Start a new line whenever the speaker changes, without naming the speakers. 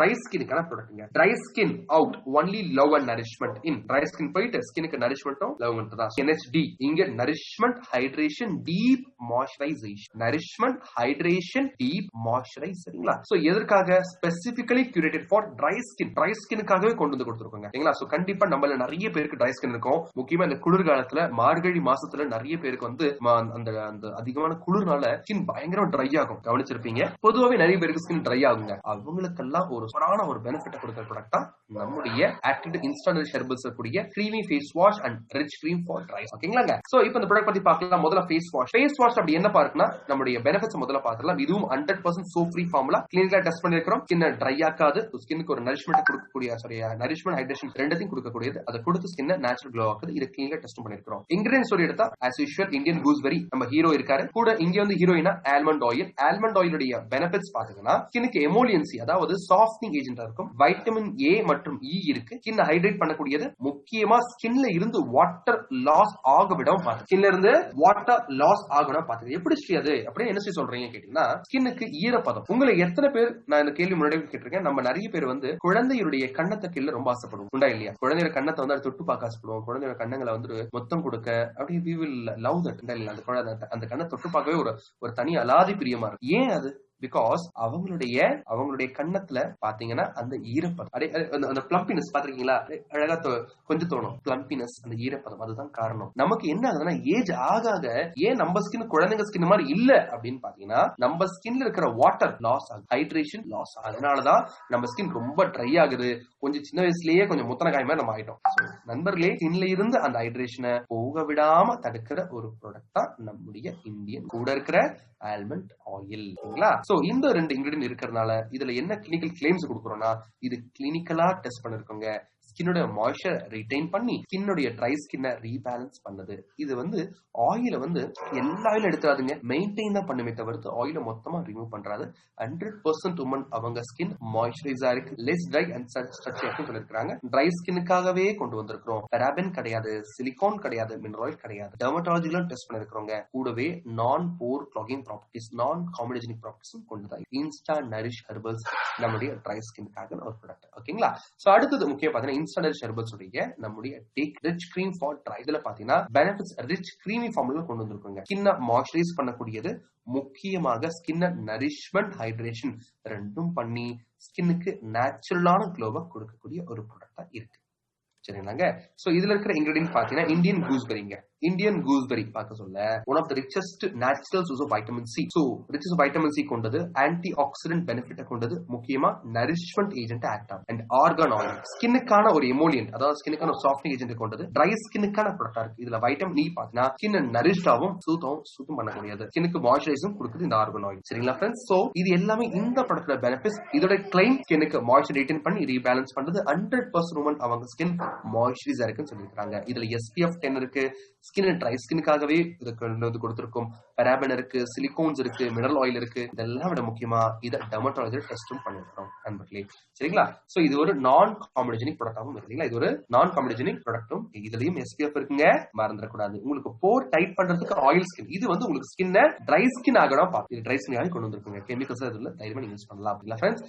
Try ஸ்கின்னுக்கான ப்ராடக்ட்ங்க. Dry skin out only love and nourishment in. Dry skin போயிட்டு ஸ்கின்னுக்கு நரிஷ்மெண்ட்டும் லவ் தான். NHD இங்க nourishment hydration deep moisturization. Nourishment hydration deep moisturize. சரிங்களா? சோ எதற்காக? Specifically curated for dry skin. Dry ஸ்கின்னுக்காகவே கொண்டு வந்து கொடுத்துருக்கோங்க. சரிங்களா? சோ கண்டிப்பா நம்மள நிறைய பேருக்கு ட்ரை ஸ்கின் இருக்கும். முக்கியமா இந்த குளிர்காலத்துல மார்கழி மாசத்துல நிறைய பேருக்கு வந்து அந்த அதிகமான குளிர்னால ஸ்கின் பயங்கரம் ட்ரை ஆகும். கவனிச்சிருப்பீங்க. பொதுவாவே நிறைய பேருக்கு ஸ்கின் ட்ரை ஆகுங்க. அவங்களுக்கெல்லாம் ஒரு சூப்பரான ஒரு பெனிஃபிட் கொடுக்கிற ப்ராடக்ட் தான் நம்முடைய ஆக்டிவ் இன்ஸ்டன்ட் ஹெர்பல்ஸ் கூடிய creamy face wash and rich cream for dry. ஓகேங்களாங்க? சோ இப்போ இந்த ப்ராடக்ட் பத்தி பார்க்கலாம். முதல்ல ஃபேஸ் வாஷ். ஃபேஸ் வாஷ் அப்படி என்ன பார்க்கனா நம்முடைய பெனிஃபிட்ஸ் முதல்ல பார்க்கலாம். இதுவும் 100% சோப் ஃப்ரீ ஃபார்முலா. கிளினிக்கலா டெஸ்ட் பண்ணிருக்கோம். ஸ்கின் ட்ரை ஆகாது. ஸ்கின்னுக்கு ஒரு நரிஷ்மெண்ட் கொடுக்கக்கூடிய நரிஷ்மெண்ட் ஹைட்ரேஷன் ரெண்டையும் கொடுக்கக்கூடியது. அதை கொடுத்து ஸ்கின் நேச்சுரல் க்ளோ ஆகுது. இது கிளினிக்கலா டெஸ்ட் பண்ணிருக்கோம். இன்கிரிடியன்ஸ் எடுத்தா as usual இந்தியன் கூஸ்பெரி நம்ம ஹீரோ இருக்காரு. கூட இங்க வந்து ஹீரோயினா ஆல்மண்ட் ஆயில். ஆல்மண்ட் ஆயிலுடைய பெனிஃபிட்ஸ் பாத்தீங்கன்னா ஸ்கின்னுக்கு எமோலியன்சி அதாவது சாஃப்ட்னிங் ஏஜென்ட்டா இருக்கும். வைட்டமின் A மற்றும் E இருக்கு. ஸ்கின் ஹைட்ரேட் பண்ணக்கூடியது. முக்கியமா ஸ்கின்ல இருந்து வாட்டர் லாஸ் ஆக விடாம பாத்து. ஸ்கின்ல இருந்து வாட்டர் லாஸ் ஆகணும் பாத்து. எப்படி அது அப்படின்னு என்ன சொல்றீங்க கேட்டீங்கன்னா ஸ்கின்னுக்கு ஈரப்பதம். உங்களை எத்தனை பேர் நான் இந்த கேள்வி முன்னாடி கேட்டிருக்கேன். நம்ம நிறைய பேர் வந்து குழந்தையுடைய கண்ணத்தை கீழ ரொம்ப ஆசைப்படுவோம். உண்டா இல்லையா? குழந்தையோட கண்ணத்தை வந்து தொட்டு பார்க்க ஆசைப்படுவோம். குழந்தையோட கண்ணங்களை வந்து மொத்தம் கொடுக்க அப்படி we will love that. அந்த கண்ணை தொட்டு பார்க்கவே ஒரு தனி அலாதி பிரியமா இருக்கு. ஏன் அது? பிகாஸ் அவங்களுடைய கண்ணத்துல பாத்தீங்கன்னா அந்த ஈரப்பதம் அந்த பிளம்பினஸ் பாத்திருக்கீங்களா? அழகா கொஞ்சம் தோணும். பிளம்பினஸ் அந்த ஈரப்பதம் அதுதான் காரணம். நமக்கு என்ன ஆகுதுன்னா ஏஜ் ஆகாத ஏன் நம்ம ஸ்கின் குழந்தைங்க ஸ்கின் மாதிரி இல்ல அப்படின்னு பாத்தீங்கன்னா நம்ம ஸ்கின்ல இருக்கிற வாட்டர் லாஸ் ஆகுது. ஹைட்ரேஷன் லாஸ் ஆகுது. அதனாலதான் நம்ம ஸ்கின் ரொம்ப ட்ரை ஆகுது. கொஞ்சம் சின்ன வயசுலயே கொஞ்சம் முத்தன காய் மாதிரி நம்ம ஆயிட்டோம். நண்பர்களே, ஸ்கின்ல இருந்து அந்த ஹைட்ரேஷனை போக விடாம தடுக்கிற ஒரு ப்ராடக்ட் தான் நம்முடைய இந்தியன் கூட இருக்கிற ஆல்மண்ட் ஆயில். சோ இந்த ரெண்டு இன்கிரிடியன்ட் இருக்கிறதுனால இதுல என்ன கிளினிக்கல் கிளைம்ஸ் கொடுக்குறோம்னா இது கிளினிக்கலா டெஸ்ட் பண்ணிருக்கோங்க. ஸ்கின்னோட மாய்ஸ்சர் ரிட்டைன் பண்ணி ஸ்கின்னோட ட்ரை ஸ்கின்னை ரீபேலன்ஸ் பண்ணுது. இது வந்து ஆயில வந்து எல்லா ஆயிலும் எடுத்துறாதுங்க. மெயின்டைன் தான் பண்ணுமே தவிர்த்து ஆயில மொத்தமா ரிமூவ் பண்றாது. 100% உமன் அவங்க ஸ்கின் மாய்ஸ்சரைஸா இருக்கு. லெஸ் ட்ரை அண்ட் ஸ்ட்ரெச்சி சொல்லிருக்காங்க. ட்ரை ஸ்கின்னுக்காகவே கொண்டு வந்திருக்கிறோம். பெராபென் கிடையாது, சிலிகான் கிடையாது, மினரல் கிடையாது. டெர்மட்டாலஜில டெஸ்ட் பண்ணிருக்கிறோங்க. கூடவே நான் போர் கிளாகிங் ப்ராப்பர்ட்டிஸ், நான் காமெடிஜெனிக் ப்ராப்பர்ட்டிஸும் கொண்டுதான். இன்ஸ்டா நரிஷ் ஹெர்பல்ஸ் நம்முடைய ட்ரை ஸ்கின்னுக்காக ஒரு ப்ராடக்ட். ஓகேங்களா? சோ அடுத்தது முக்கியம் பாத்தீங்கன்னா இன்ஸ்டா நரிஷ் ஹெர்பல்ஸ் உடைய நம்முடைய take rich cream for try. இதுல பாத்தீங்கன்னா பெனிஃபிட்ஸ் ரிச் கிரீமி ஃபார்முலா கொண்டு வந்திருக்காங்க. ஸ்கின்னை மாய்ஸ்சரைஸ் பண்ணக்கூடியது. முக்கியமாக ஸ்கின்னை நரிஷ்மெண்ட் ஹைட்ரேஷன் ரெண்டும் பண்ணி ஸ்கின்னுக்கு நேச்சுரலான க்ளோவை கொடுக்கக்கூடிய ஒரு ப்ராடக்டா இருக்கு. சரிங்களாங்க? சோ இதுல இருக்கிற இன்கிரிடியன்ட் பாத்தீங்கன்னா இந்தியன் கூஸ்பெரிங்க. இந்தியன் கூஸ்பெரி பார்க்க சொல்ல one of the richest natural source of vitamin C. So riches vitamin C கொண்டது, ஆன்டி ஆக்சிடென்ட் பெனிஃபிட் கொண்டது, முக்கியமா நரிஷ்மெண்ட் ஏஜென்ட் ஆக்ட் ஆகும். அண்ட் ஆர்கான் ஆயில் ஸ்கின்னுக்கான ஒரு எமோலியன்ட் அதாவது ஸ்கின்னுக்கான ஒரு சாஃப்ட்னிங் ஏஜென்ட் கொண்டது. ட்ரை ஸ்கின்னுக்கான ப்ராடக்டா இருக்கு. இதுல வைட்டமின் இ பாத்தீங்கன்னா ஸ்கின் நரிஷ்டாவும் சுத்தம் பண்ணக்கூடியது. ஸ்கின்னுக்கு மாய்ஸ்சரைஸும் கொடுக்குது இந்த ஆர்கான் ஆயில். சரிங்களா ஃப்ரெண்ட்ஸ்? சோ இது எல்லாமே இந்த ப்ராடக்ட்ல பெனிஃபிட்ஸ். இதோட கிளைம் ஸ்கின்னுக்கு மாய்ஸ்சர் ரிட்டைன் பண்ணி ரீபேலன்ஸ் பண்றது. 100% உமன் அவங்க ஸ்கின் மாய்ஸ்சரைஸா இருக்குன்னு சொல்லியிருக்காங்க. இதுல SPF 10 இருக்கு. ஸ்கின் ட்ரை ஸ்கின்னுக்காகவே இது கொடுத்திருக்கும். பெராபென் இருக்கு, சிலிகோன்ஸ் இருக்கு, மினரல் ஆயில் இருக்கு. இதெல்லாம் விட முக்கியமா இதை டெர்மட்டாலஜி டெஸ்டும் பண்ணிருக்கோம் நண்பர்களே. சரிங்களா? சோ இது ஒரு நான் காமெடிஜெனிக் ப்ராடக்டாவும் இருக்குங்களா? இது ஒரு நான் காமெடிஜெனிக் ப்ராடக்டும். இதுலயும் SPF இருக்குங்க, மறந்துடக்கூடாது. உங்களுக்கு போர் டைட் பண்றதுக்கு ஆயில் ஸ்கின். இது வந்து உங்களுக்கு ஸ்கின்ன ட்ரை ஸ்கின் ஆகணும் பார்த்து இது ட்ரை ஸ்கின் ஆகி கொண்டு வந்திருக்குங்க. கெமிக்கல்ஸ் இதுல தைரியமா யூஸ் பண்ணலாம். அப்படிங்களா ஃப்ரெண்ட்ஸ்?